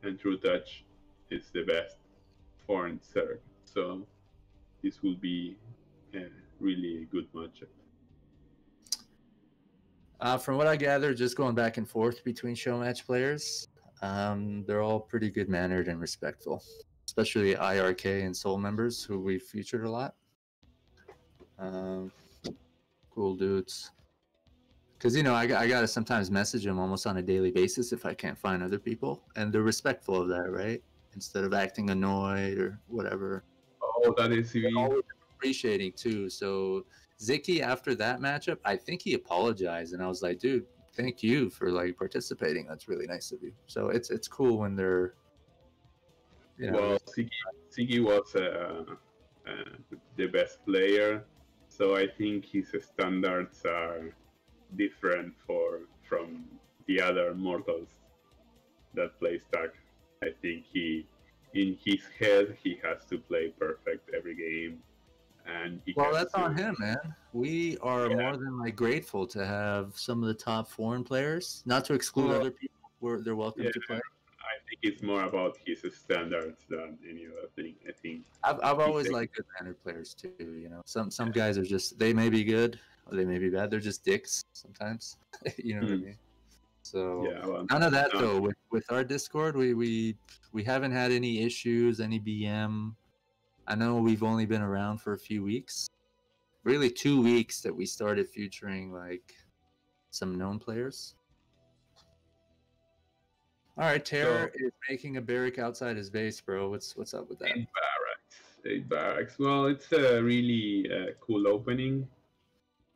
and Trutacz is the best foreign Zerg. So this will be a really good matchup. From what I gather, just going back and forth between Showmatch players, they're all pretty good mannered and respectful, especially IRK and Soul members who we've featured a lot. Cool dudes. Because, you know, I got to sometimes message them almost on a daily basis if I can't find other people. And they're respectful of that, right? Instead of acting annoyed or whatever. Oh, that is always appreciating, too. So, Ziki, after that matchup, I think he apologized. And I was like, dude, thank you for, like, participating. That's really nice of you. So, it's cool when they're, you know. Well, Ziggy was the best player. So I think his standards are different from the other mortals that play Stark. I think in his head, he has to play perfect every game, and well, that's on him, man. We are more than like grateful to have some of the top foreign players. Not to exclude other people, they're welcome to play. I think it's more about his standards than any other thing. I think I've always liked good mannered players too. You know, some guys are just, they may be good or they may be bad. They're just dicks sometimes. You know what I mean? So none of that though. With our Discord, we haven't had any issues, any BM. I know we've only been around for a few weeks. Really 2 weeks that we started featuring like some known players. All right, Terror is making a barrack outside his base, bro. What's up with that? 8 barracks. Well, it's a really cool opening.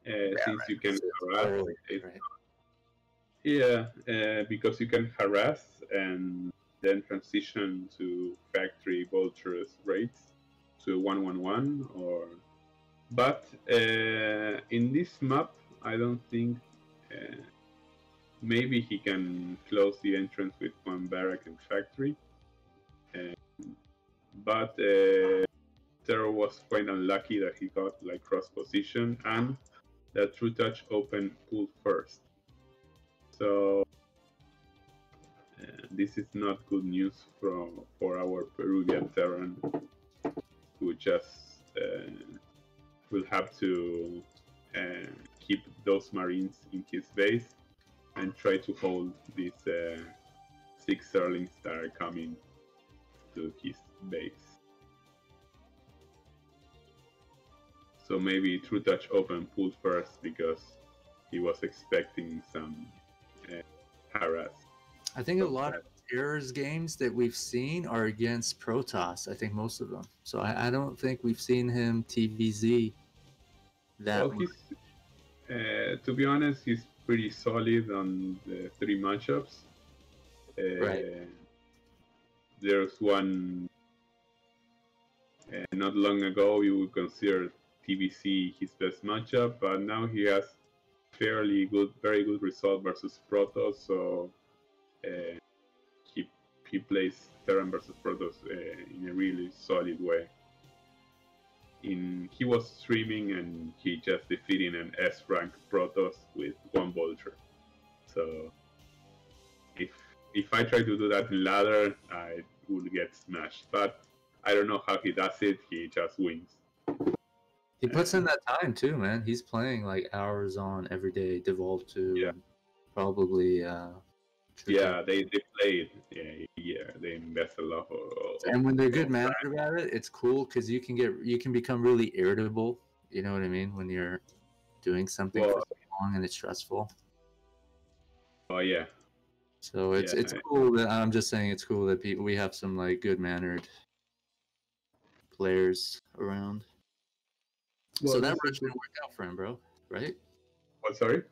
Since you can harass. Because you can harass and then transition to factory vultures raids to 1-1-1 or. But in this map, I don't think. Maybe he can close the entrance with one barrack and factory. But Terror was quite unlucky that he got like cross position and that Trutacz opened pool first. So this is not good news for our Peruvian Terran, who just will have to keep those Marines in his base and try to hold these 6 Zerlings that are coming to his base. So maybe Trutacz opened pool first because he was expecting some harass. I think a lot of Terror's games that we've seen are against Protoss. I think most of them. So I don't think we've seen him TVZ that much. To be honest, he's pretty solid on the 3 matchups. Right. There's one not long ago you would consider TBC his best matchup, but now he has very good result versus Protoss. So he plays Terran versus Protoss in a really solid way. He was streaming and he just defeated an S rank Protoss with 1 vulture. So if I try to do that in ladder, I will get smashed. But I don't know how he does it. He just wins. He puts in that time too, man. He's playing like hours on every day. Devolved to probably. They played. They invest a lot. And when they're good managed about it, it's cool because you can become really irritable. You know what I mean? When you're doing something for so long and it's stressful. Oh yeah. So it's cool that I'm just saying it's cool that we have some like good mannered players around. Well, so that rush didn't work out for him, bro. Right? What? Sorry?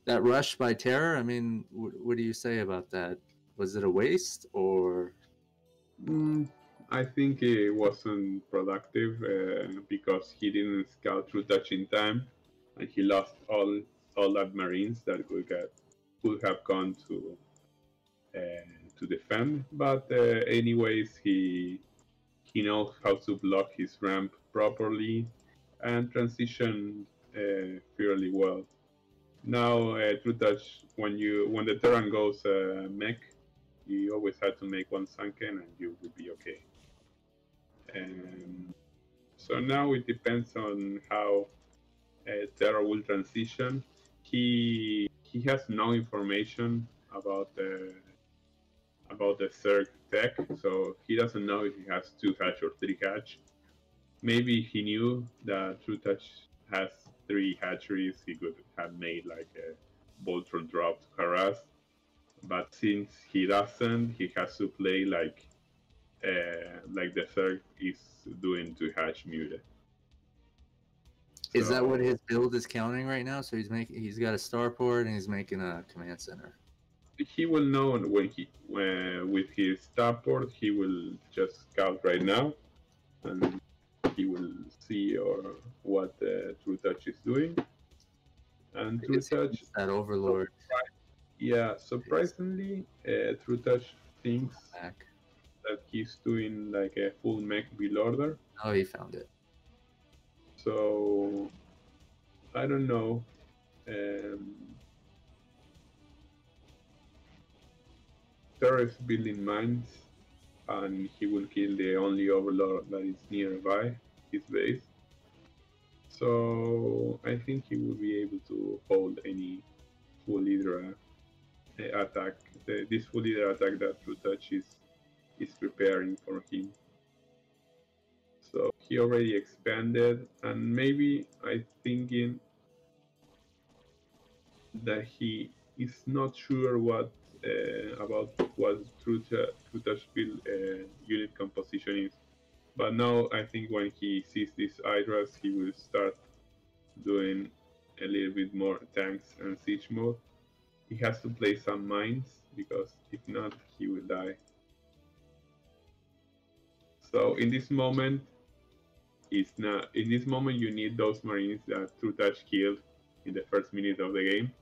That rush by Terror. I mean, what do you say about that? Was it a waste or? I think it wasn't productive because he didn't scout Trutacz in time, and he lost all that Marines that could have gone to defend. But anyways, he knows how to block his ramp properly and transition fairly well. Now Trutacz, when the Terran goes mech, You always had to make one sunken and you would be okay. And so now it depends on how Terra will transition. He has no information about the Zerg tech, so he doesn't know if he has 2 hatch or 3 hatch. Maybe he knew that Trutacz has 3 hatcheries. He could have made like a Voltron drop to harass, but since he doesn't, he has to play like the Zerg is doing to hatch muted. Is that what his build is counting right now? So he's got a starport and he's making a command center. He will know with his starport. He will just scout right now, and he will see what Trutacz is doing. And Trutacz, that Overlord. Surprisingly, Trutacz thinks that he's doing like a full mech build order. Oh, he found it. So I don't know. Terra is building mines, and he will kill the only Overlord that is nearby his base. So I think he will be able to hold any full Hydra attack. This full Hydra attack that Trutacz is preparing for him. So he already expanded, and maybe I'm thinking that he is not sure about what Trutacz build unit composition is. But now I think when he sees these Hydras, he will start doing a little bit more tanks and siege mode. He has to play some mines because if not, he will die. So in this moment, it's not. In this moment, you need those marines that Trutacz killed in the first minute of the game,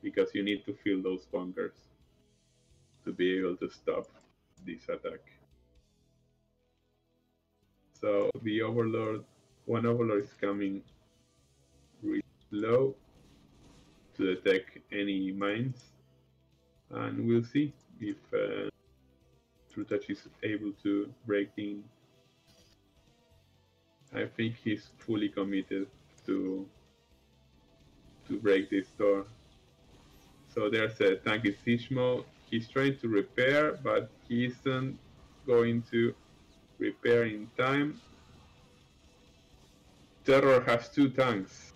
because you need to fill those bunkers to be able to stop this attack. So the one Overlord is coming really slow to detect any mines, and we'll see if Trutacz is able to break in. I think he's fully committed to break this door. So there's a tank in siege mode. He's trying to repair, but he isn't going to repair in time. Terror has 2 tanks.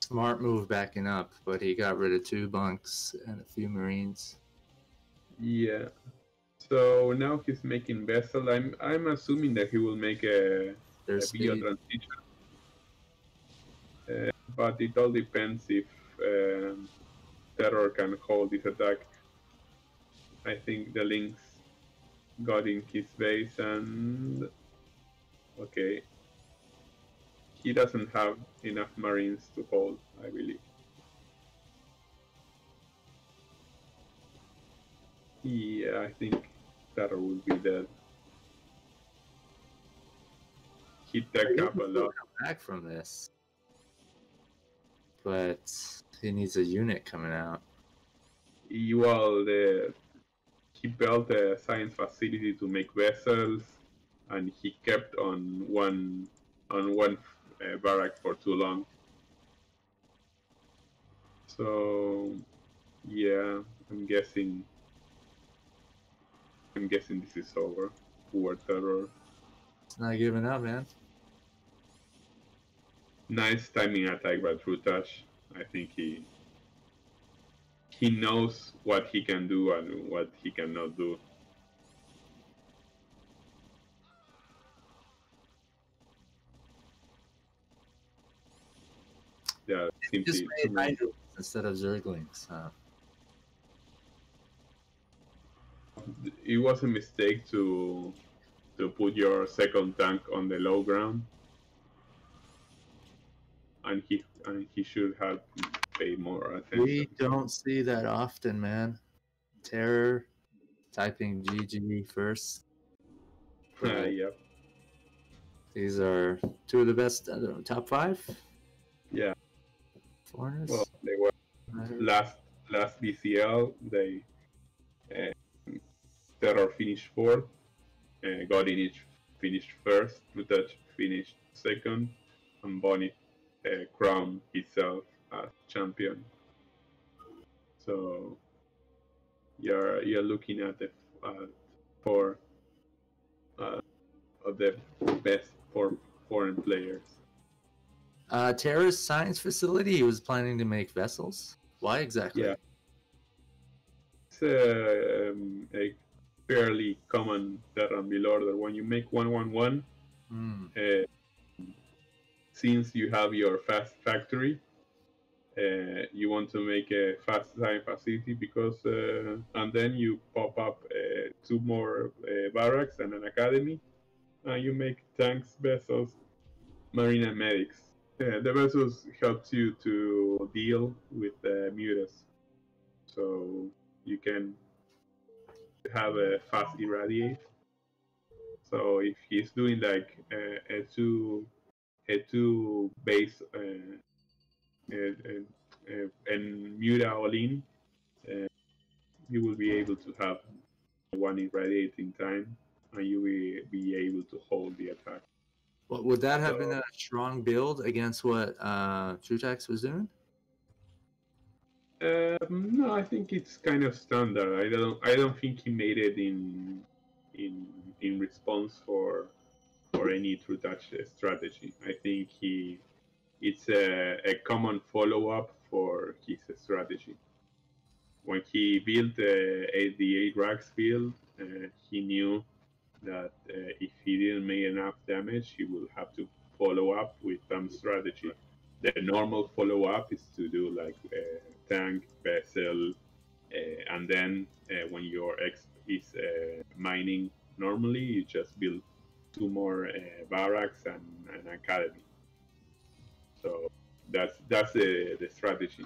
Smart move backing up, but he got rid of 2 bunks and a few marines. Yeah. So now he's making vessel. I'm assuming that he will make a bio transition. But it all depends if Terror can hold this attack. I think the Lynx got in his base, and okay, he doesn't have enough marines to hold, I believe. Yeah, I think Terror will be dead. He tech up a lot. Come back from this, but he needs a unit coming out. Well, he built a science facility to make vessels, and he kept on one barrack for too long. So yeah, I'm guessing this is over. Poor Terror. It's not giving up, man. Nice timing attack by Trutacz. I think he knows what he can do and what he cannot do. Yeah, simply just made Hydras instead of Zerglings. It was a mistake to put your second tank on the low ground, and he should have paid more attention. We don't see that often, man. Terror typing GG first. Yep. These are 2 of the best, I don't know, top 5? Yeah. Foreigners? Well, they were last BCL. They Terror finished fourth, Godinich finished first, Trutacz finished second, and Bonnie crowned himself as champion. So you're looking at the four of the best foreign players. Terra's science facility, he was planning to make vessels. Why exactly? Yeah. It's a fairly common Terran build order. When you make 111, since you have your fast factory, you want to make a fast design facility because, and then you pop up 2 more barracks and an academy, and you make tanks, vessels, marine, and medics. The vessels helps you to deal with mutas, so you can have a fast irradiate. So if he's doing like a two base and muta all in, you will be able to have one irradiating time, and you will be able to hold the attack. Well, would that have been a strong build against what Trutacz was doing? No, I think it's kind of standard. I don't think he made it in response for any Trutacz strategy. I think it's a common follow up for his strategy. When he built the 8 racks build, he knew that if he didn't make enough damage, he will have to follow up with some strategy. The normal follow up is to do like tank, vessel, and then when your exp is mining normally, you just build 2 more barracks and an academy. So that's the strategy.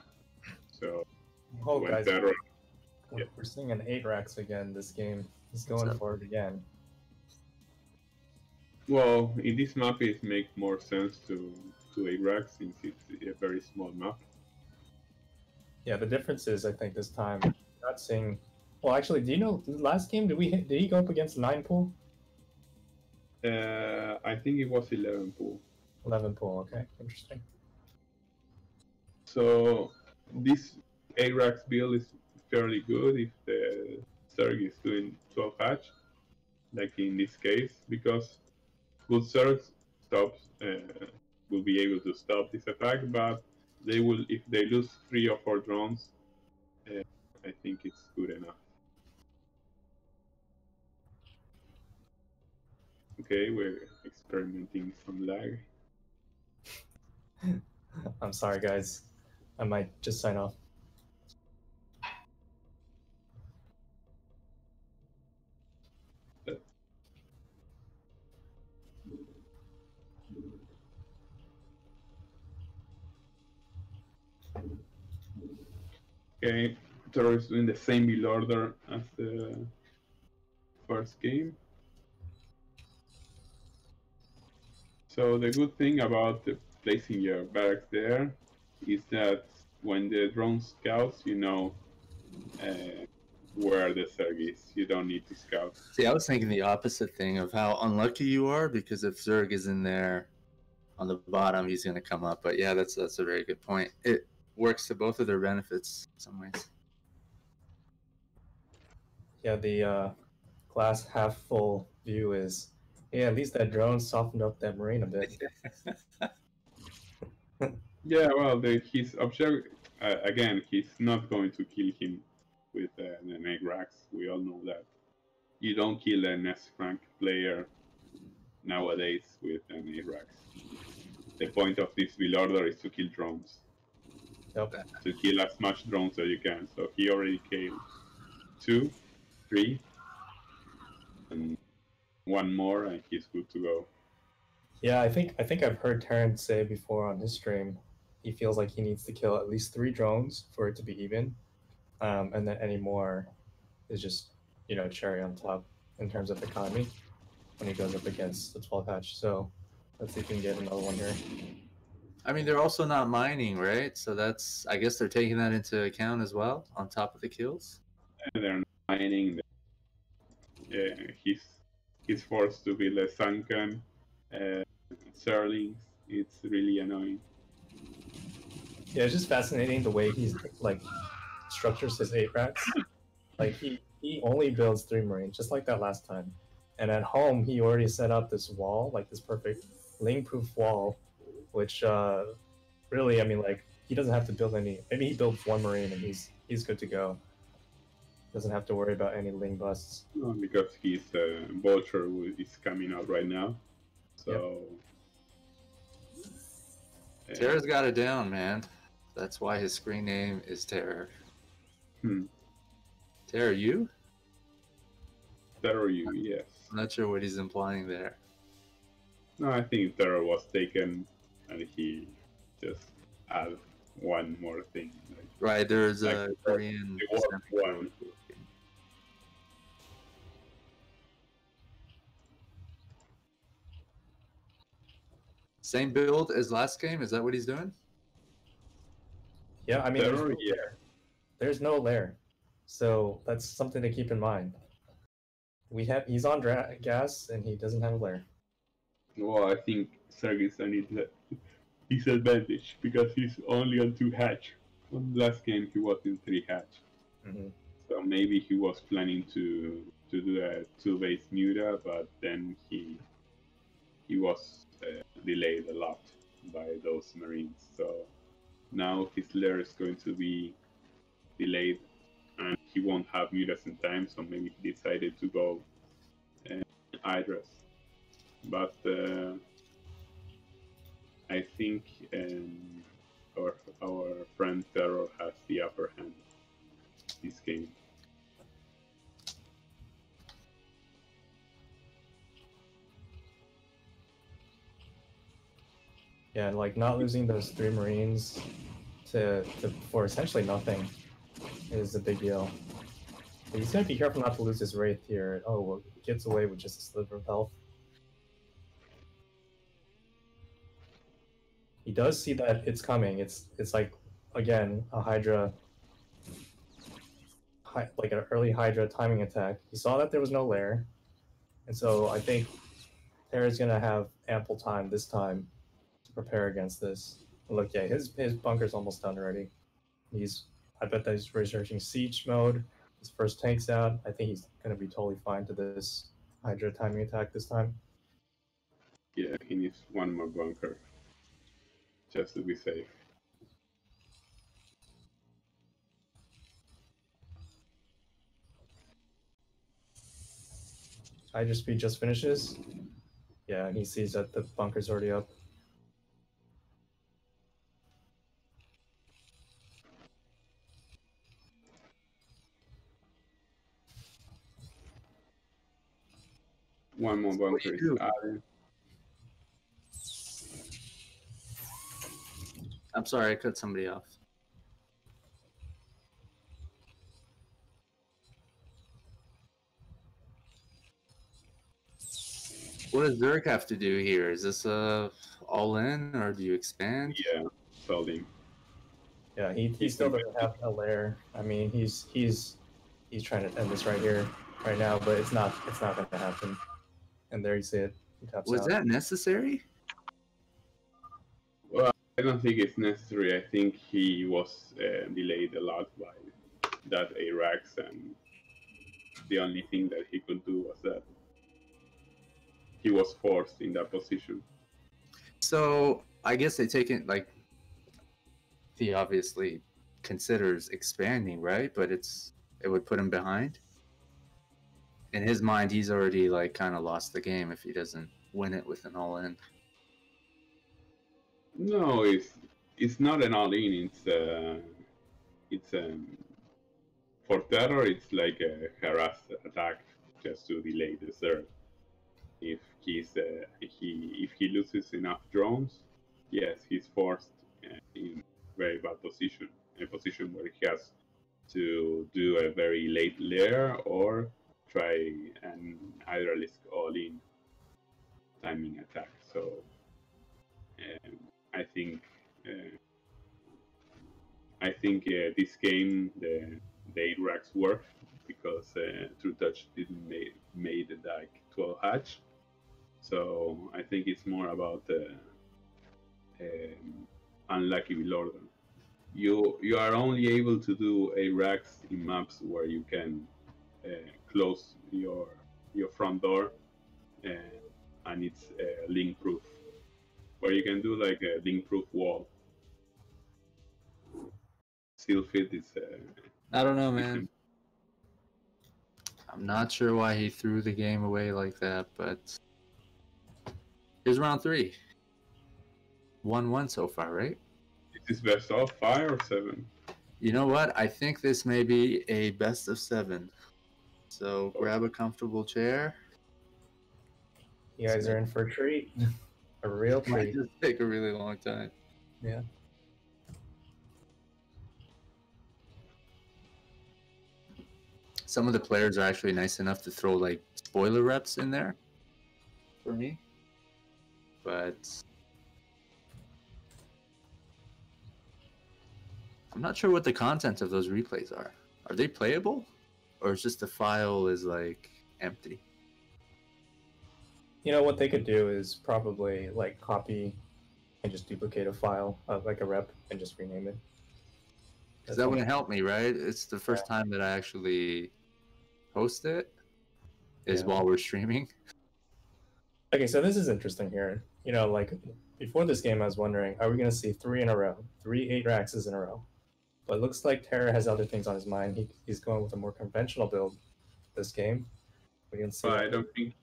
So guys, we're seeing an 8 racks again this game. He's going for it again. Well, in this map, it makes more sense to 8 racks since it's a very small map. Yeah, the difference is, I think, this time, not seeing... Well, actually, do you know, last game, did he go up against 9 pool? I think it was 11 pool. 11 pool, okay, interesting. So, this 8 racks build is fairly good if the Zerg is doing 12 hatch, like in this case, because good Zergs will be able to stop this attack, but they will, if they lose 3 or 4 drones, I think it's good enough. Okay, we're experimenting some lag. I'm sorry, guys. I might just sign off. Okay, Terror is doing the same build order as the first game. So the good thing about placing your barracks there is that when the drone scouts, you know where the Zerg is. You don't need to scout. See, I was thinking the opposite thing of how unlucky you are, because if Zerg is in there on the bottom, he's going to come up. But yeah, that's a very good point. It works to both of their benefits in some ways. Yeah, the glass half full view is, yeah, at least that drone softened up that marine a bit. Yeah, well, his objective, again, he's not going to kill him with the egg racks. We all know that. You don't kill an S-rank player nowadays with an egg racks. The point of this build order is to kill drones. Yep. To kill as much drones as you can. So he already killed 2, 3, and 1 more, and he's good to go. Yeah, I think I've heard Terrence say before on his stream, he feels like he needs to kill at least 3 drones for it to be even, and then any more is just, you know, cherry on top in terms of economy when he goes up against the 12 hatch. So let's see if we can get another one here. I mean, they're also not mining, right? So that's, I guess they're taking that into account as well on top of the kills. And they're not mining. he's forced to build a sunken Zerlings. It's really annoying. Yeah, it's just fascinating the way he's like structures his 8 racks. Like he only builds 3 Marines, just like that last time. And at home, he already set up this wall, like this perfect Ling-proof wall, which really, I mean, like he doesn't have to build any. Maybe he builds 1 Marine and he's good to go. Doesn't have to worry about any Ling busts. No, because his Vulture is coming out right now. So. Yep. Terror's got it down, man. That's why his screen name is Terror. Terror, you? Terror, you, yes. I'm not sure what he's implying there. No, I think Terror was taken and he just added one more thing. Like, right, there's a Korean. One. Same build as last game? Is that what he's doing? Yeah, I mean, there's no lair, so that's something to keep in mind. He's on gas and he doesn't have a lair. Well, I think Sergey's on his disadvantage because he's only on 2 hatch. On last game he was in 3 hatch. Mm-hmm. So maybe he was planning to do a 2-base Muta, but then he was delayed a lot by those Marines. So now his lair is going to be delayed and he won't have Mutas in time, so maybe he decided to go Hydras. But I think our friend Terror has the upper hand this game. Yeah, like not losing those 3 Marines for essentially nothing is a big deal. But he's gonna be careful not to lose his Wraith here. Oh, well, he gets away with just a sliver of health. He does see that it's coming. It's like, again, a Hydra, like an early Hydra timing attack. He saw that there was no lair, and so I think Terra's gonna have ample time this time to prepare against this. Look, yeah, his bunker's almost done already. I bet that he's researching siege mode. His first tank's out. I think he's gonna be totally fine to this Hydra timing attack this time. Yeah, he needs 1 more bunker just to be safe. Hydra speed just finishes. Yeah, and he sees that the bunker's already up. One more bunker is added. I'm sorry, I cut somebody off. What does Zerk have to do here? Is this all in, or do you expand? Yeah, building. Yeah, he still doesn't have a lair. I mean, he's trying to end this right here, right now, but it's not going to happen. And there you see it. Was that necessary? Well, I don't think it's necessary. I think he was delayed a lot by that Arax, and the only thing that he could do was that he was forced in that position. So I guess they take it like he obviously considers expanding, right? But it would put him behind. In his mind, he's already like kind of lost the game if he doesn't win it with an all-in. No, it's not an all-in. It's for Terror. It's like a harass attack just to delay the surge. If if he loses enough drones, yes, he's forced in very bad position, a position where he has to do a very late lair or try an Hydralisk all-in timing attack. So I think this game the Airax worked because Trutacz didn't made like 12 hatch. So I think it's more about unlucky build order. You are only able to do a racks in maps where you can close your front door and it's link proof, where you can do like a link proof wall. Seal fit is. I don't know, man. I'm not sure why he threw the game away like that, but here's round 3. 1-1 so far, right? Is this best of 5 or 7? You know what? I think this may be a best of 7. So grab a comfortable chair. You guys are in for a treat. A real treat. Might just take a really long time. Yeah. Some of the players are actually nice enough to throw like spoiler reps in there for me. But I'm not sure what the content of those replays are. Are they playable? Or is just the file is like empty? You know what they could do is probably like copy and just duplicate a file of like a rep and just rename it. Because that wouldn't help me, right? It's the first time that I actually host it is while we're streaming. Okay, so this is interesting here. You know, like before this game, I was wondering, are we going to see 3 in a row? 3 8 Raxes in a row? But it looks like Terra has other things on his mind. He's going with a more conventional build this game. We can see. I don't think.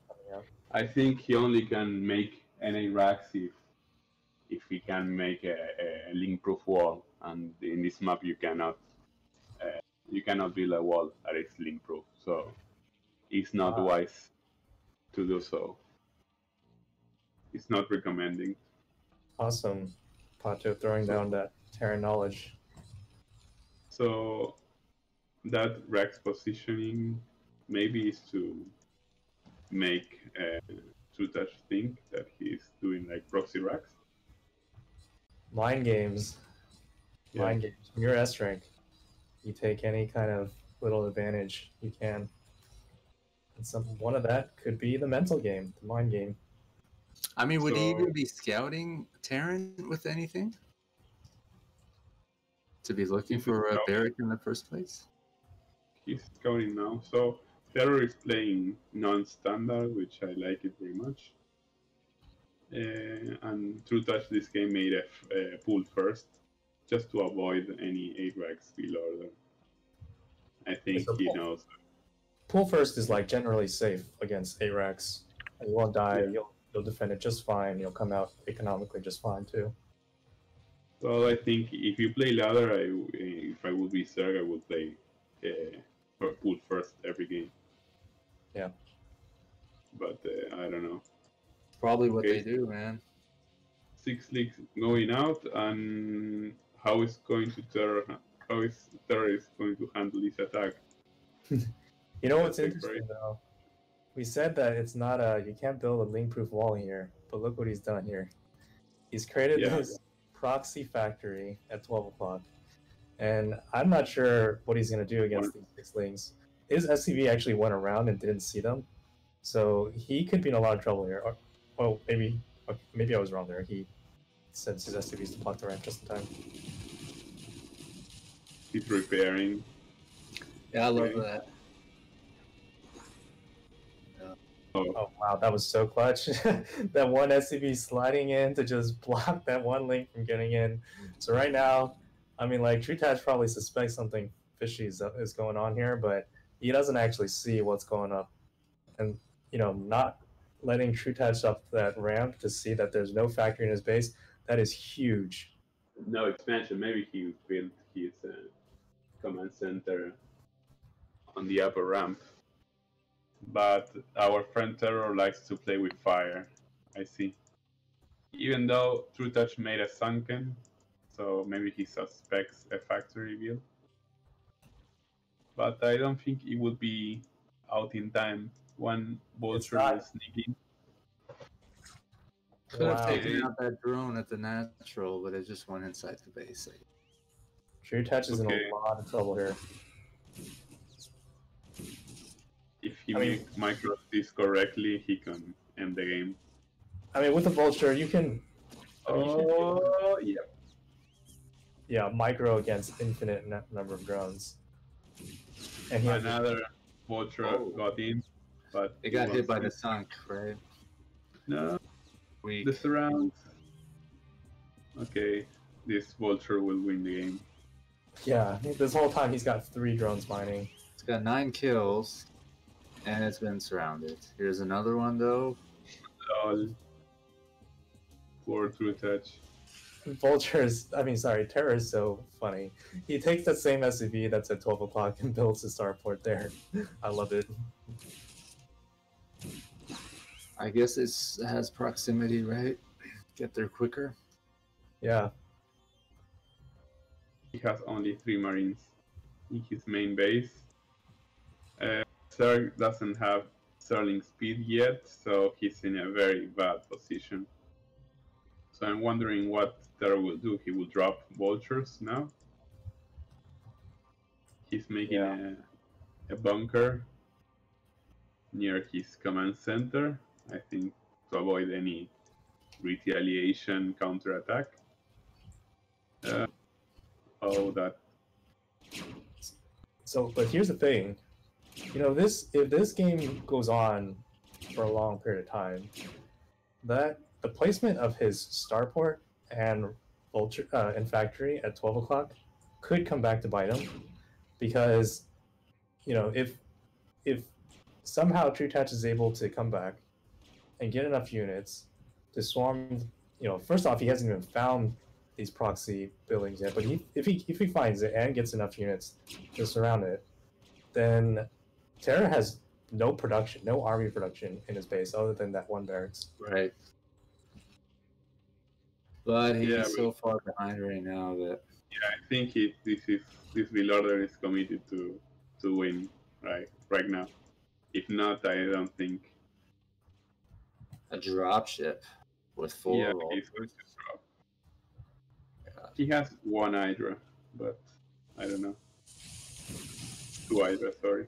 I think he only can make NA racks if he can make a link proof wall, and in this map you cannot build a wall that is link proof. So it's not wise to do so. It's not recommending. Awesome, Pato throwing down that Terra knowledge. So that Rex positioning maybe is to make Trutacz think that he's doing like proxy racks. Mind games. Yeah. Mind games. When you're S rank, you take any kind of little advantage you can. And one of that could be the mental game, the mind game. I mean, would he even be scouting Terran with anything? To be looking for a barrack in the first place? He's scouting now. So Terror is playing non-standard, which I like it very much. And Trutacz this game made a pull first, just to avoid any 8 racks build order. I think he knows. Pull first is like generally safe against 8 racks. You won't die. Yeah. You'll defend it just fine. You'll come out economically just fine too. Well, I think if you play ladder, if I would be Zerg, I would play pull first every game. Yeah. But I don't know. Probably what they do, man. 6 leagues going out, and how is Terror going to handle this attack? You know what's interesting though? We said that it's not you can't build a link-proof wall here, but look what he's done here. He's created this proxy factory at 12 o'clock, and I'm not sure what he's going to do against these 6 links. His SCV actually went around and didn't see them, so he could be in a lot of trouble here. Or maybe I was wrong there. He sends his SCVs to block the ramp just in time. He's repairing. Yeah, I love that. Oh wow, that was so clutch. That one SCV sliding in to just block that one link from getting in. So right now, I mean, like, Trutacz probably suspects something fishy is going on here, but he doesn't actually see what's going up. And, you know, not letting Trutacz up that ramp to see that there's no factory in his base, that is huge. No expansion. Maybe he built his command center on the upper ramp. But our friend Terror likes to play with fire, I see. Even though Trutacz made a sunken, so maybe he suspects a factory build. But I don't think it would be out in time. One vulture will sneak in. Could have taken out that drone at the natural, but it just went inside the base. Trutacz is in a lot of trouble here. If he micros this correctly, he can end the game. I mean, with the vulture, you can. Yeah. Yeah, micro against infinite number of drones. And another vulture got in, but it got hit by the sunk, right? No. Weak. The surround. Okay, this vulture will win the game. Yeah, this whole time he's got 3 drones mining. It's got 9 kills, and it's been surrounded. Here's another one, though. Poor Trutacz. Terror is so funny. He takes the same SUV that's at 12 o'clock and builds his starport there. I love it. I guess it has proximity, right? Get there quicker. Yeah. He has only 3 Marines in his main base. Zerg doesn't have Sterling speed yet, so he's in a very bad position. So I'm wondering what Terra will do. He will drop vultures now. He's making a bunker near his command center, I think, to avoid any retaliation counterattack. But here's the thing. If this game goes on for a long period of time, the placement of his starport and vulture and factory at 12 o'clock could come back to bite him, because if somehow Trutacz is able to come back and get enough units to swarm, first off, he hasn't even found these proxy buildings yet, but if he finds it and gets enough units to surround it, then Terra has no production, no army production in his base other than that one barracks. Right. But he's so far behind right now that. Yeah, I think this build order is committed to win right now. If not, I don't think. A dropship with 4 he's going to drop. Yeah. He has 1 Hydra, but I don't know. 2 Hydra, sorry.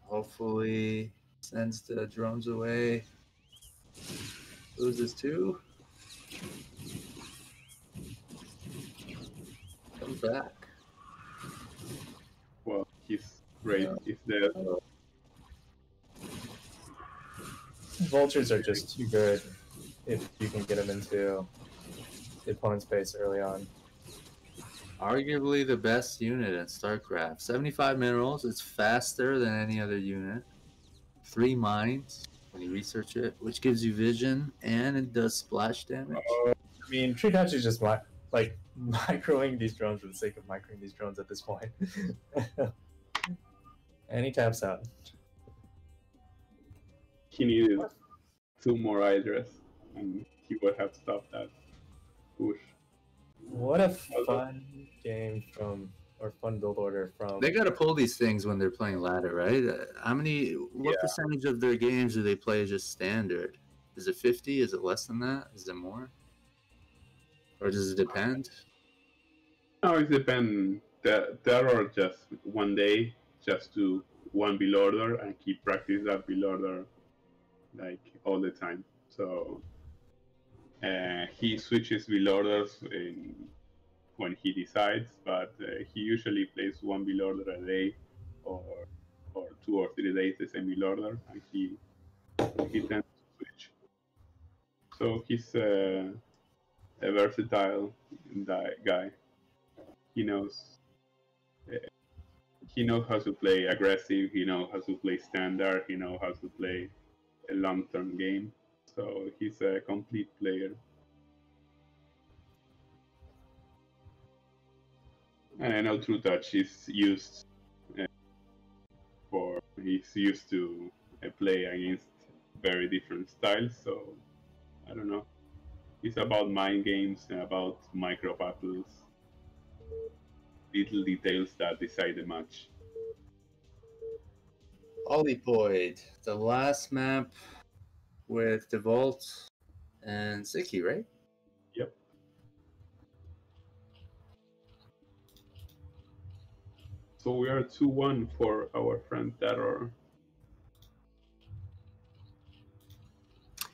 Hopefully sends the drones away. Loses 2. Comes back. Well, his raid is dead. Vultures are just too good if you can get them into the opponent's base early on. Arguably the best unit in StarCraft. 75 minerals. It's faster than any other unit. 3 mines when you research it, which gives you vision, and it does splash damage. I mean, Trutacz is just microing these drones for the sake of microing these drones at this point. And he taps out. He needed 2 more Hydras, and he would have stopped that push. What a fun game fun build order from. They got to pull these things when they're playing ladder, right? What percentage of their games do they play just standard? Is it 50? Is it less than that? Is it more? Or does it depend? No, it depends. There are just one day, just do one build order and keep practice that build order all the time. So he switches build orders when he decides, but he usually plays one build order a day, or 2 or 3 days the same build order, and he tends to switch. So he's a versatile guy. He knows how to play aggressive. He knows how to play standard. He knows how to play a long-term game. So he's a complete player. And I know Trutacz is used to play against very different styles. So I don't know. It's about mind games and about micro battles, little details that decide the match. Polypoid, the last map with Devault and Siki, right? Yep. So we are 2-1 for our friend Terror.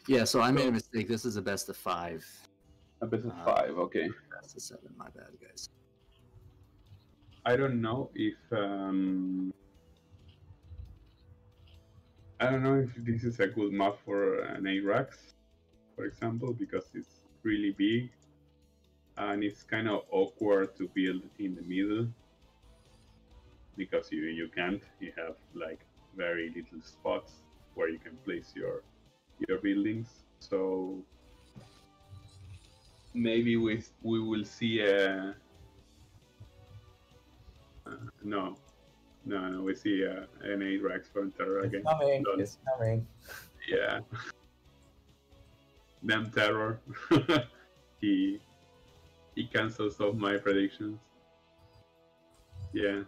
Yeah, so I made a mistake. This is a best of 5. A best of 5, okay. Best of 7, my bad, guys. I don't know if this is a good map for an Ajax, for example, because it's really big and it's kind of awkward to build in the middle because you can't. You have like very little spots where you can place your buildings. So maybe we will see a no, we see an Ajax from Terror again. It's coming. Yeah. Damn Terror. he cancels all my predictions. Yeah.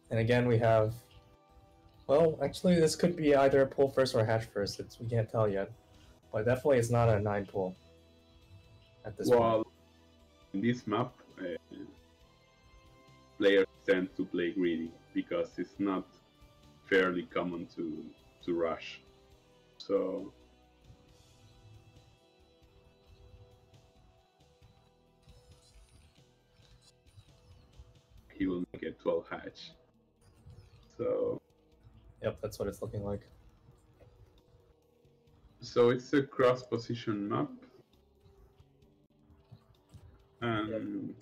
And again, we have. Well, actually, this could be either a pull first or a hatch first. We can't tell yet, but definitely it's not a 9 pull at this point. In this map, players tend to play greedy because it's not fairly common to rush. So he will make a 12 hatch. So yep, that's what it's looking like. So it's a cross position map. And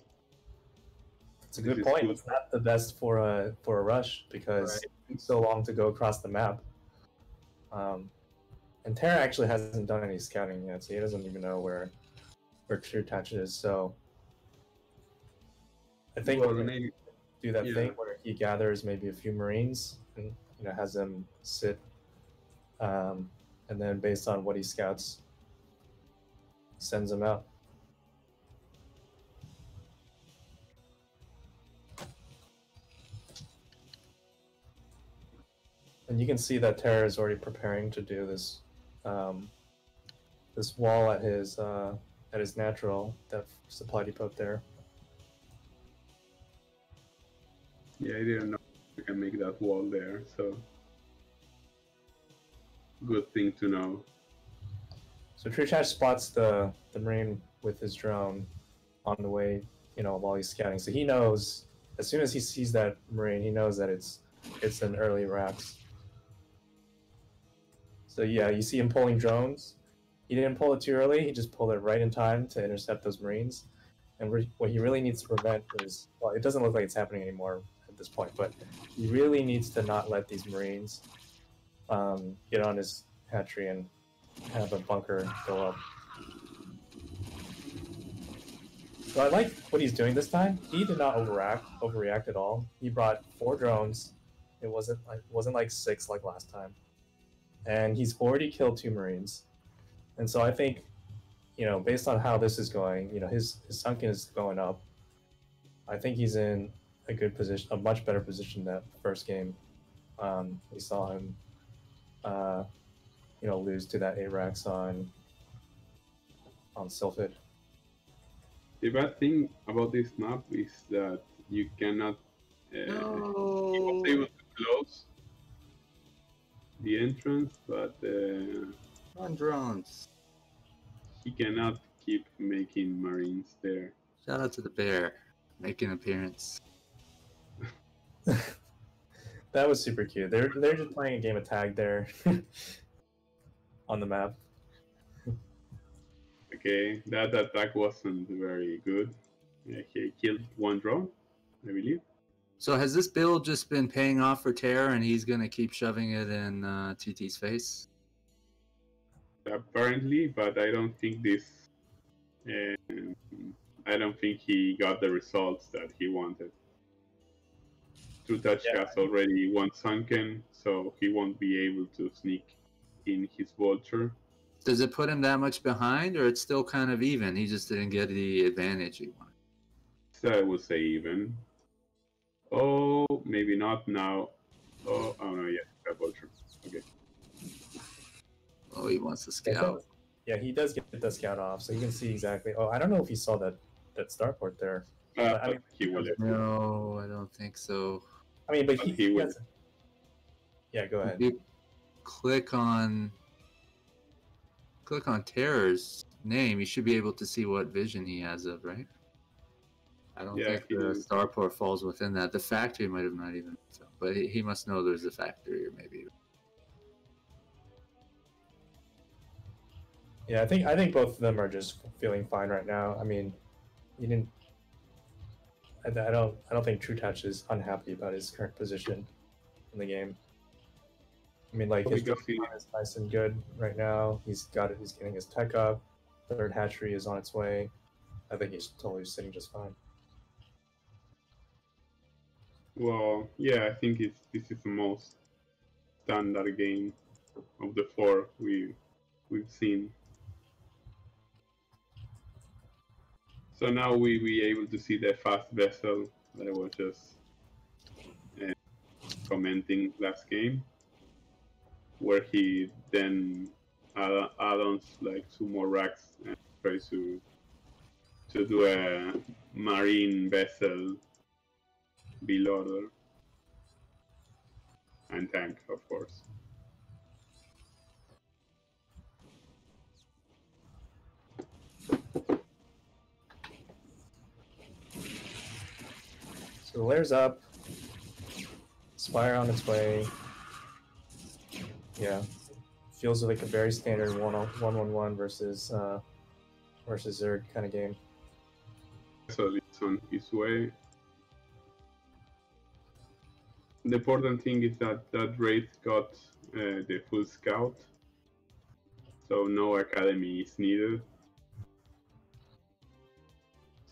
it's a good point. It's not the best for a rush because it takes so long to go across the map. And Terra actually hasn't done any scouting yet, so he doesn't even know where Trutacz is. So I think we're gonna do that thing where he gathers maybe a few Marines and has them sit, and then based on what he scouts, sends them out. And you can see that Terra is already preparing to do this, this wall at his natural depth supply depot there. Yeah, I didn't know you can make that wall there, so good thing to know. So Trutacz spots the Marine with his drone on the way, while he's scouting. So he knows as soon as he sees that Marine, he knows that it's an early Rax. So yeah, you see him pulling drones. He didn't pull it too early. He just pulled it right in time to intercept those Marines. And what he really needs to prevent is, well, it doesn't look like it's happening anymore at this point, but he really needs to not let these Marines get on his hatchery and have a bunker go up. So I like what he's doing this time. He did not overreact at all. He brought 4 drones. It wasn't like 6 like last time. And he's already killed 2 Marines. And so I think, based on how this is going, his sunken is going up. I think he's in a good position, a much better position than first game. We saw him, lose to that Ajax on Sylphid. The bad thing about this map is that you cannot. He was able to close the entrance, but on drones. He cannot keep making Marines there. Shout out to the bear making an appearance. That was super cute. They're just playing a game of tag there on the map. Okay, that attack wasn't very good. Yeah, he killed 1 drone, I believe. So has this build just been paying off for Terror, and he's going to keep shoving it in TT's face? Apparently, but I don't think I don't think he got the results that he wanted. Trutacz has already 1 sunken, so he won't be able to sneak in his vulture. Does it put him that much behind, or it's still kind of even? He just didn't get the advantage he wanted. So I would say even. Oh, maybe not now. Oh no, yeah, that vulture. Okay. Oh, he wants to scout. Yeah, he does get the scout off, so you can see exactly. Oh, I don't know if he saw that starport there. He will. No, I don't think so. I mean, but he has. Yeah, go ahead. click on Terror's name, you should be able to see what vision he has of, right? I don't think the starport falls within that. The factory might have not even, but he must know there's a factory, or maybe. Yeah, I think both of them are just feeling fine right now. I mean, you didn't. I don't think Trutacz is unhappy about his current position in the game. I mean, like his drone is nice and good right now. He's got it. He's getting his tech up. Third hatchery is on its way. I think he's totally sitting just fine. Well, yeah, I think this is the most standard game of the four we've seen. So now we be able to see the fast vessel that I was just commenting last game, where he then add-ons like 2 more racks and tries to do a marine vessel build order and tank, of course. So the lair's up. Spire on its way. Yeah, feels like a very standard 1-1-1 versus Zerg kind of game. So it's on its way. The important thing is that raid got the full scout, so no academy is needed.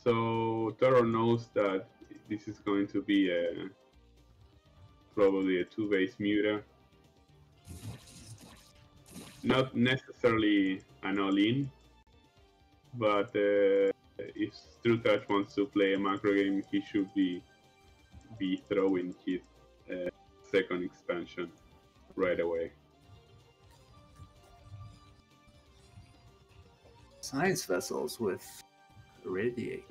So Taro knows that this is going to be probably a 2-base Muta. Not necessarily an all-in, but if Trutacz wants to play a macro game, he should be throwing his second expansion right away. Science vessels with radiate.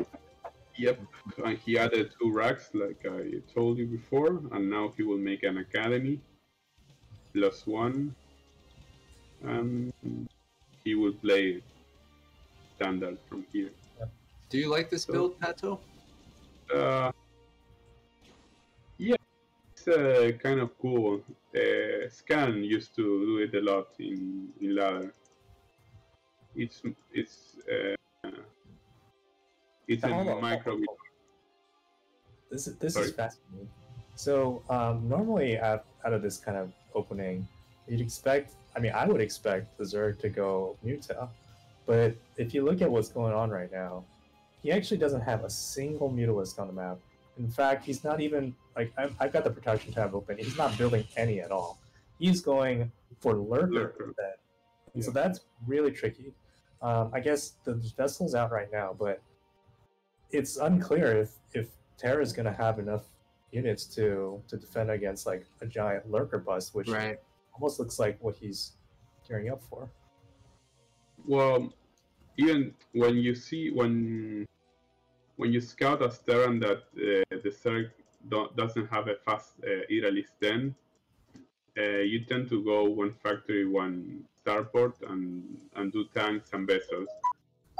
Yep, and he added 2 racks like I told you before, and now he will make an academy +1, and he will play standard from here. Do you like this build, Pato? Yeah, it's kind of cool. Scan used to do it a lot in ladder. It's a micro. This is fascinating. So normally out of this kind of opening, you'd expect. I mean, I would expect the Zerg to go Muta, but if you look at what's going on right now, he actually doesn't have a single Mutalisk on the map. In fact, he's not even like I've got the protection tab open. He's not building any at all. He's going for lurker instead. Yeah. So that's really tricky. I guess the vessel's out right now, but it's unclear if Terra is going to have enough units to defend against like a giant lurker bust, which almost looks like what he's gearing up for. Well, even when you see when you scout a Terran that the Zerg doesn't have a fast Iralis 10, you tend to go 1 factory, 1 starport, and do tanks and vessels.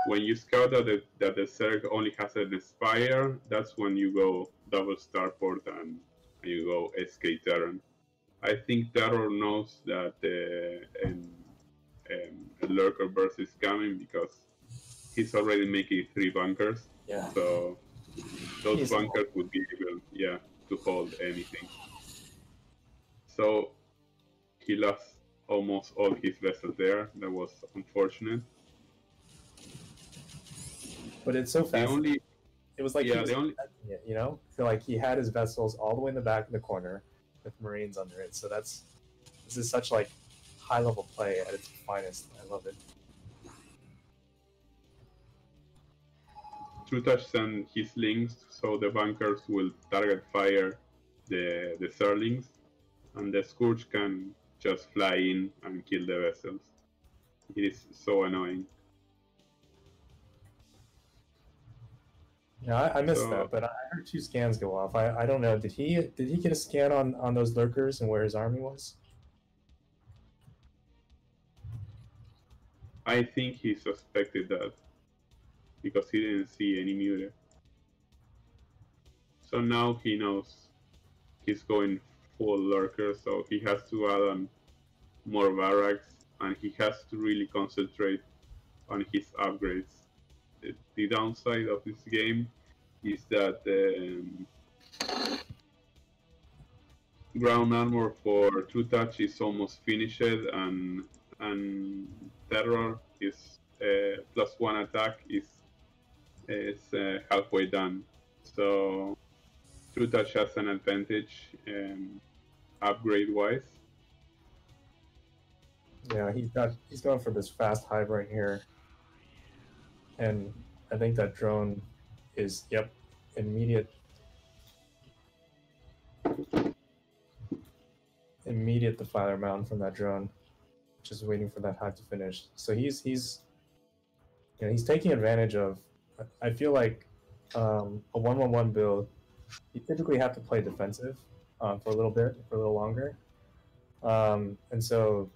When you scout that the Zerg only has an Aspire, that's when you go double starport and you go SK Terran. I think Terror knows that a lurker burst is coming because he's already making 3 bunkers. Yeah. So those bunkers would be able, to hold anything. So he lost almost all his vessels there. That was unfortunate. But it's so fast. It was like he was it, you know? So like he had his vessels all the way in the back of the corner with Marines under it. So this is such like high level play at its finest. I love it. Trutacz sent his links so the bunkers will target fire the Zerlings, and the Scourge can just fly in and kill the vessels. It is so annoying. Yeah, I missed that, but I heard 2 scans go off. I don't know. Did he get a scan on those lurkers and where his army was? I think he suspected that because he didn't see any muted. So now he knows he's going full lurker, so he has to add on more barracks, and he has to really concentrate on his upgrades. The downside of this game is that ground armor for Trutacz is almost finished, and terror is +1 attack is halfway done. So Trutacz has an advantage upgrade wise. Yeah, he's going for this fast hive right here, and I think that drone is immediate defiler mountain from that drone, just waiting for that hive to finish. So he's taking advantage of. I feel like a 1-1-1 build, you typically have to play defensive for a little longer, and so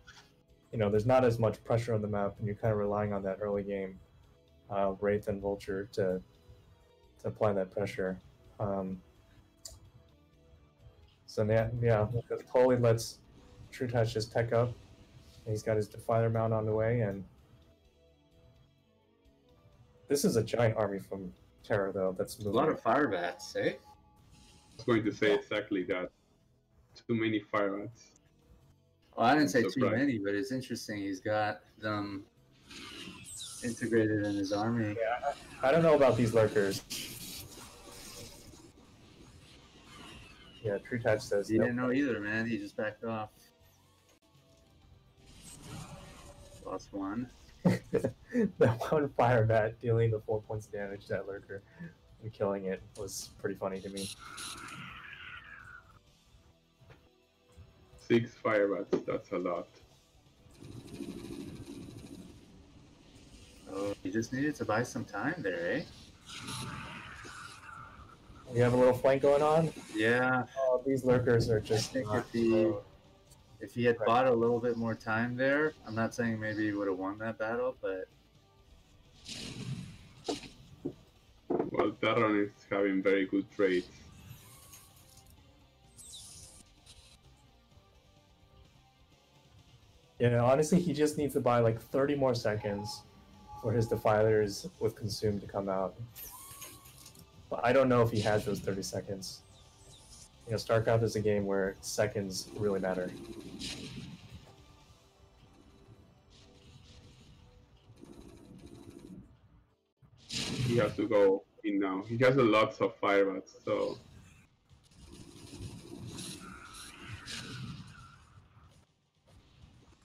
there's not as much pressure on the map, and you're kind of relying on that early game Wraith and Vulture to apply that pressure. So yeah, it totally lets Trutacz just tech up. And he's got his Defiler mount on the way, and this is a giant army from Terra, though. That's moving. A lot of fire bats, eh? I was going to say exactly that. Too many fire bats. Well, I didn't say too many, but it's interesting. He's got them integrated in his army. Yeah, I don't know about these lurkers. Yeah, Trutacz says he didn't know either, man. He just backed off. Lost one. That one fire bat dealing the 4 points of damage to that lurker and killing it was pretty funny to me. 6 fire bats, that's a lot. Oh, he just needed to buy some time there, eh? You have a little flank going on? Yeah. Oh, these lurkers are just. I think if he had bought a little bit more time there, I'm not saying maybe he would have won that battle, but. Well, Terran is having very good trades. Yeah, honestly, he just needs to buy like 30 more seconds for his Defilers with Consume to come out. But I don't know if he has those 30 seconds. StarCraft is a game where seconds really matter. He has to go in now. He has lots of fire bats, so.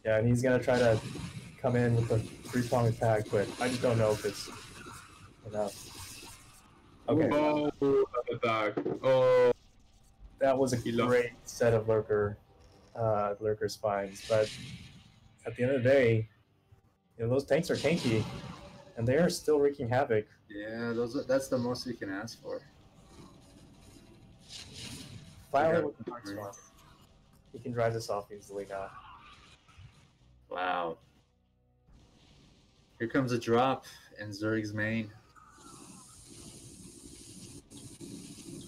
Yeah, and he's gonna try to come in with a 3-prong attack, but I just don't know if it's enough. Okay. Oh, that attack. Oh. That was a great set of lurker spines, but at the end of the day, those tanks are tanky, and they are still wreaking havoc. Yeah, that's the most we can ask for. Finally, with the Darkstorm, he can drive this off easily now. Wow. Here comes a drop in Zerg's main.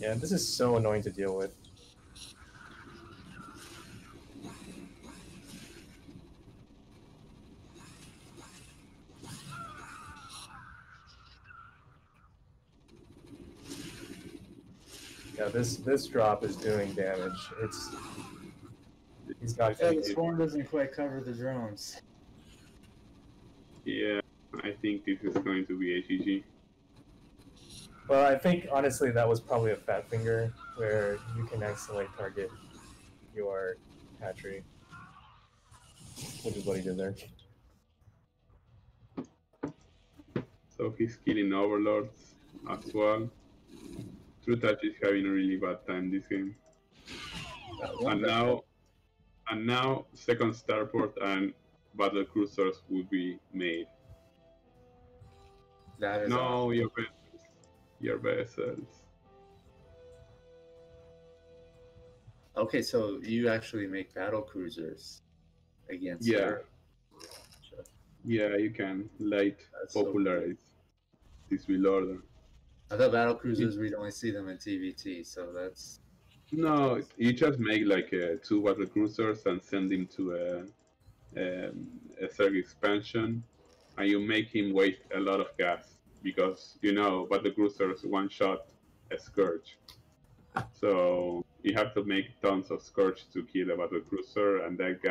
Yeah, this is so annoying to deal with. Yeah, this drop is doing damage. He's got. Yeah, the swarm doesn't quite cover the drones. Yeah, I think this is going to be AGG. Well, I think honestly that was probably a fat finger where you can accidentally target your hatchery, which is what he did there. So he's killing overlords as well. Trutacz is having a really bad time this game. And now second starport and battle cruisers will be made. That is no, awesome. Your vessels. Okay, so you actually make battle cruisers against yeah. her. Yeah, you can light popularize this wheel order. I thought battle cruisers we'd only see them in TVT, so that's no. You just make like two battle cruisers and send him to a Zerg expansion, and you make him waste a lot of gas because battle cruisers one shot a scourge. So you have to make tons of scourge to kill a battle cruiser, and that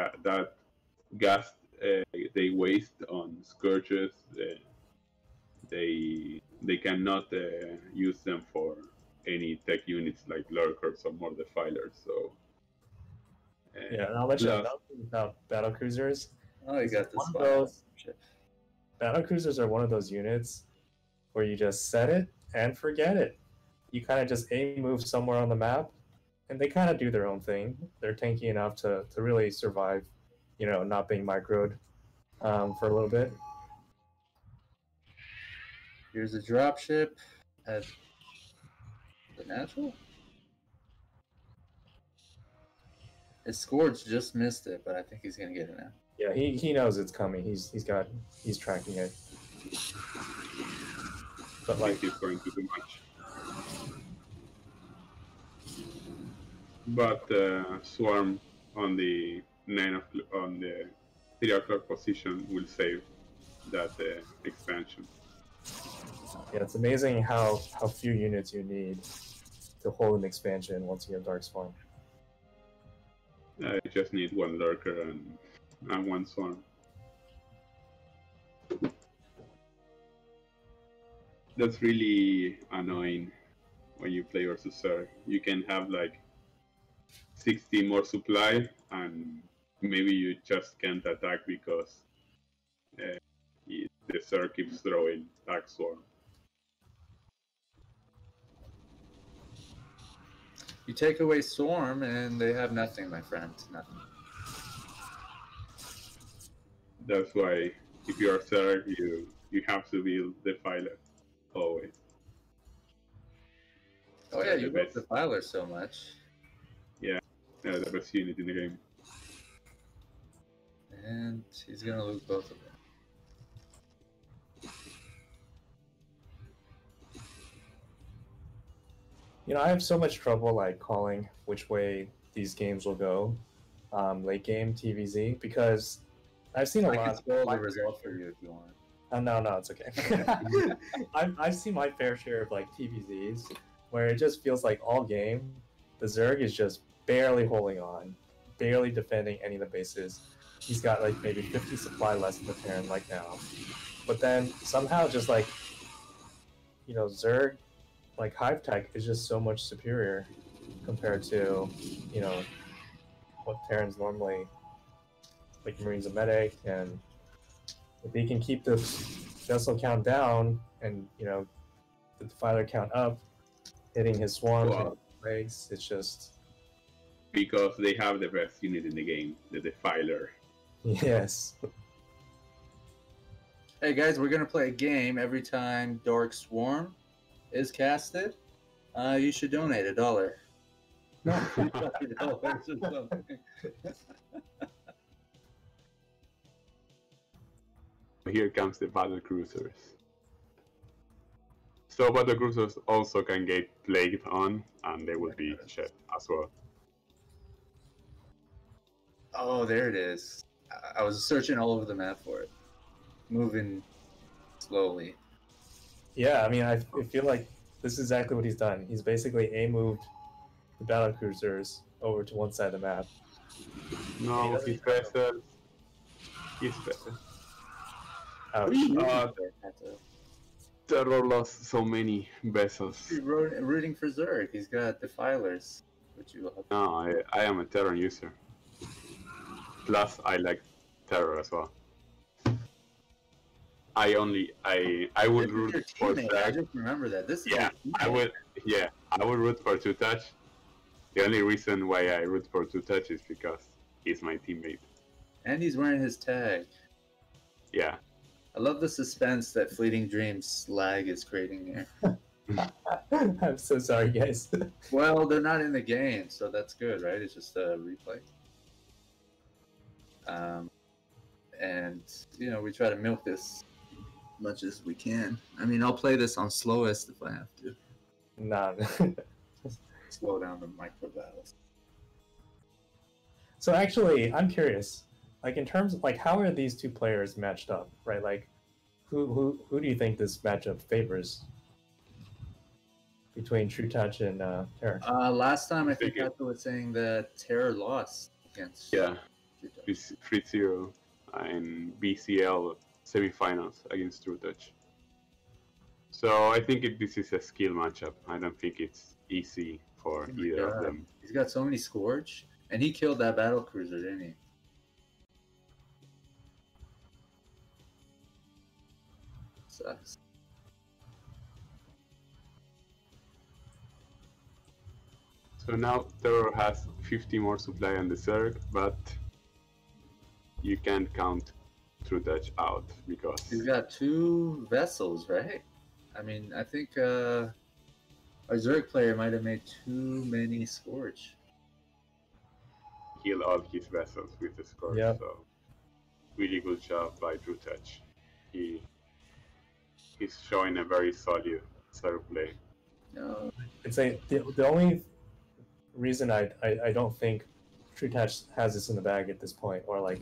gas they waste on scourges. They cannot use them for any tech units like lurkers or more defilers. So yeah, and I'll let you know about battle cruisers. oh, you got this one of those. Battle cruisers are one of those units where you just set it and forget it. You kind of just aim move somewhere on the map, and they kind of do their own thing. They're tanky enough to really survive, not being microed for a little bit. Here's a dropship at the natural. His Scourge just missed it, but I think he's gonna get it now. Yeah, he knows it's coming. He's tracking it. But like he's going to do much. But Swarm on the 3 o'clock position will save that expansion. Yeah, it's amazing how few units you need to hold an expansion once you have Dark Swarm. I just need one lurker and one swarm. That's really annoying when you play versus Zerg. You can have like 60 more supply, and maybe you just can't attack because the Zerg keeps throwing Dark Swarm. You take away Swarm, and they have nothing, my friend. Nothing. That's why, if you are Zerg, you have to build Defiler always. Oh yeah, you love Defiler so much. Yeah, they're the best unit in the game. And he's gonna lose both of them. I have so much trouble like calling which way these games will go, late game TVZ, because I've seen a lot. I can spoil the result for you if you want. No, it's okay. I've seen my fair share of like TVZs where it just feels like all game the Zerg is just barely holding on, barely defending any of the bases. He's got like maybe 50 supply less in the turn like now, but then somehow just like Zerg, like Hive Tech is just so much superior compared to what Terrans normally, like Marine's a medic, and if he can keep the vessel count down and the Defiler count up, hitting his swarms and legs, it's just because they have the best unit in the game, the Defiler. Yes. Hey guys, we're gonna play a game every time Dark Swarm is casted. You should donate $1. Here comes the battle cruisers. So battle cruisers also can get plagued on, and they will be shed as well. Oh, there it is. I was searching all over the map for it. Moving slowly. Yeah, I mean, I feel like this is exactly what he's done. He's basically moved the battle cruisers over to one side of the map. No, he's better. He's better. Ouch. Terror lost so many vessels. He's rooting for Zerg. He's got Defilers. Which you love. No, I am a Terror user. Plus, I like Terror as well. I would root for Zerg. I just remember that. This is I would root for Trutacz. The only reason why I root for Trutacz is because he's my teammate. And he's wearing his tag. Yeah. I love the suspense that Fleeting Dreams lag is creating here. I'm so sorry, guys. Well, they're not in the game, so that's good, right? It's just a replay. and you know we try to milk this much as we can. I mean, I'll play this on slowest if I have to. Nah. Slow down the micro battles. So actually, I'm curious. Like in terms of like how are these two players matched up, right? Like who do you think this matchup favors between Trutacz and Terror? Last time I think Kata was saying that Terror lost against Trutacz. 3-0 in BCL semifinals against Trutacz. So I think this is a skill matchup. I don't think it's easy for either of them. He's got so many Scourge, and he killed that battle cruiser, didn't he? Sucks. So now Terror has 50 more supply on the Zerg, but you can't count Trutacz out because he's got 2 vessels, right? I mean, I think our Zerg player might have made too many Scourge. Kill all his vessels with the Scourge, so really good job by Trutacz. He's showing a very solid Zerg play. No. It's the only reason I don't think Trutacz has this in the bag at this point, or like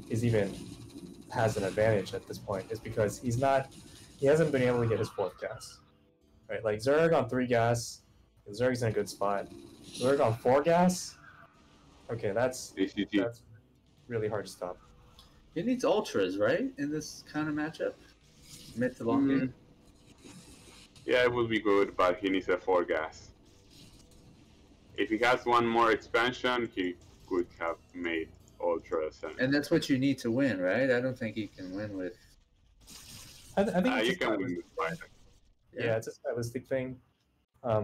is even has an advantage at this point, is because he hasn't been able to get his 4th gas. Right? Like Zerg on 3 gas, Zerg's in a good spot. Zerg on 4 gas, okay, that's really hard to stop. He needs ultras, right? In this kind of matchup? Mid to long game? Yeah, it would be good, but he needs a 4 gas. If he has one more expansion, he could have made ultras. And that's what you need to win, right? I don't think he can win with... I think you can win with Filer. Yeah, it's a stylistic thing.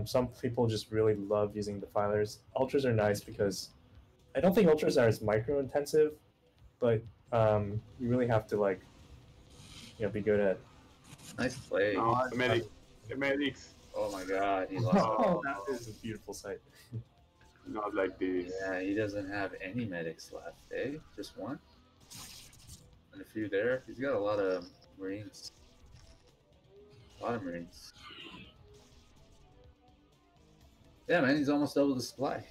Some people just really love using defilers. Ultras are nice because I don't think ultras are as micro intensive, but you really have to like, be good at. Nice play. Oh, the medics. Oh my god, he lost. Oh, that is a beautiful sight. Not like this. Yeah, he doesn't have any medics left, eh? Just one? And a few there. He's got a lot of Marines. A lot of Marines. Yeah, man, he's almost double the supply.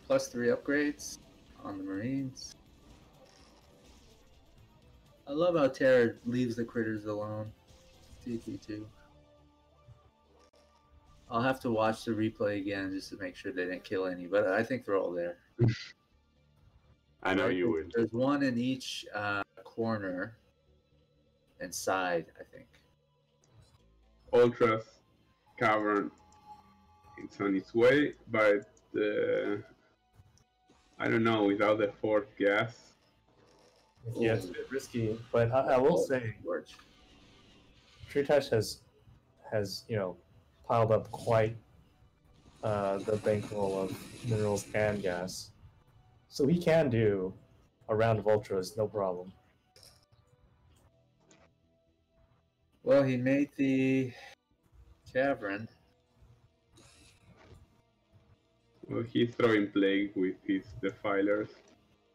+3 upgrades on the Marines. I love how Terra leaves the critters alone. TT2. I'll have to watch the replay again just to make sure they didn't kill any, but I think they're all there. I know you would. There's one in each corner and side, I think. Ultras Cavern, it's on its way, but I don't know, without the 4th gas. Yeah, it's a bit risky, but I will say, Trutacz has piled up quite the bankroll of minerals and gas, so he can do a round of ultras, no problem. Well, he made the cavern. Well, he's throwing plague with his defilers,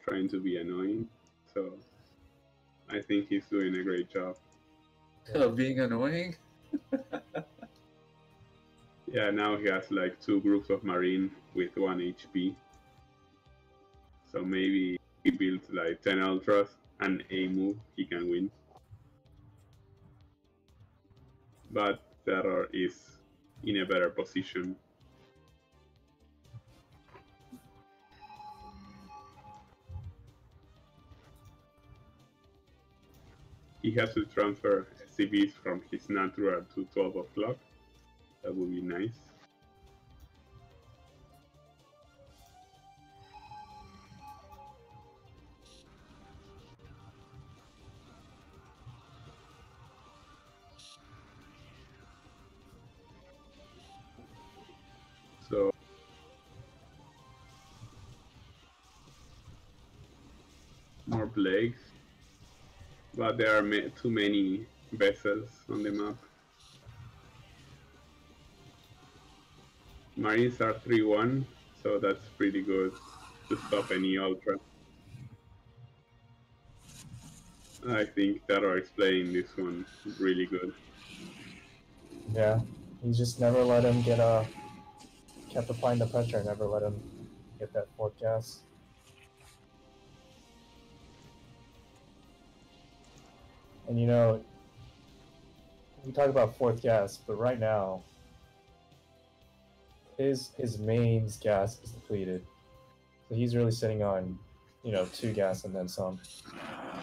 trying to be annoying. So I think he's doing a great job. Of being annoying? Yeah, now he has like 2 groups of Marine with 1 HP. So maybe he builds like 10 ultras and a move, he can win. But Terror is in a better position. He has to transfer CVs from his natural to 12 o'clock. That would be nice. So more plagues, but there are too many vessels on the map. Marines are 3-1, so that's pretty good. to stop any ultra. I think Terror is playing this one really good. Yeah, he just never let him get kept applying the pressure, never let him get that fourth gas. And you know, we talk about fourth gas, but right now, his mains gas is depleted, so he's really sitting on, 2 gas and then some.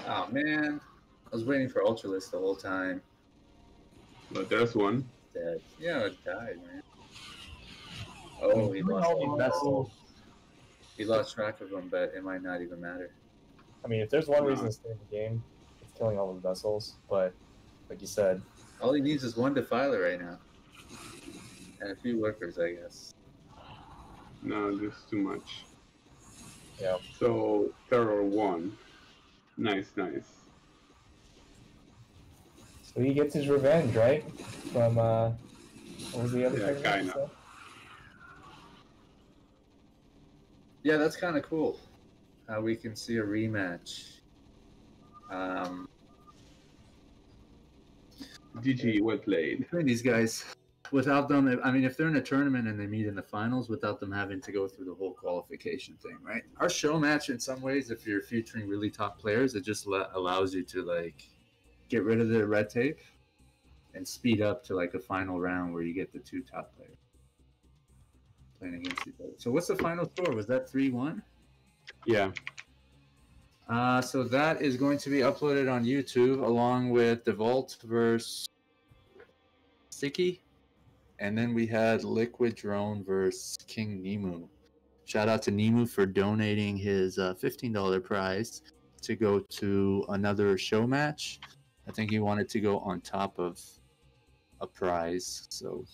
Oh man, I was waiting for Ultralist the whole time. But there's one. Dead. Yeah, it died, man. Oh, he lost track of them, but it might not even matter. I mean, if there's one reason to stay in the game, it's killing all the vessels. But like you said, all he needs is one Defiler right now, and a few workers, I guess. No, this is too much. Yeah. So Terror won. Nice. So he gets his revenge, right? From what was the other thing? Kind of. Yeah, that's kind of cool. We can see a rematch. GG, well played. Between these guys, without them, I mean, if they're in a tournament and they meet in the finals, without them having to go through the whole qualification thing, right? Our show match, in some ways, if you're featuring really top players, it just allows you to like get rid of the red tape and speed up to like a final round where you get the 2 top players playing against each other. So what's the final score? Was that 3-1? Yeah. So that is going to be uploaded on YouTube along with the Vault versus Siki. And then we had Liquid Drone versus King Nemu. Shout out to Nemu for donating his $15 prize to go to another show match. I think he wanted to go on top of a prize. So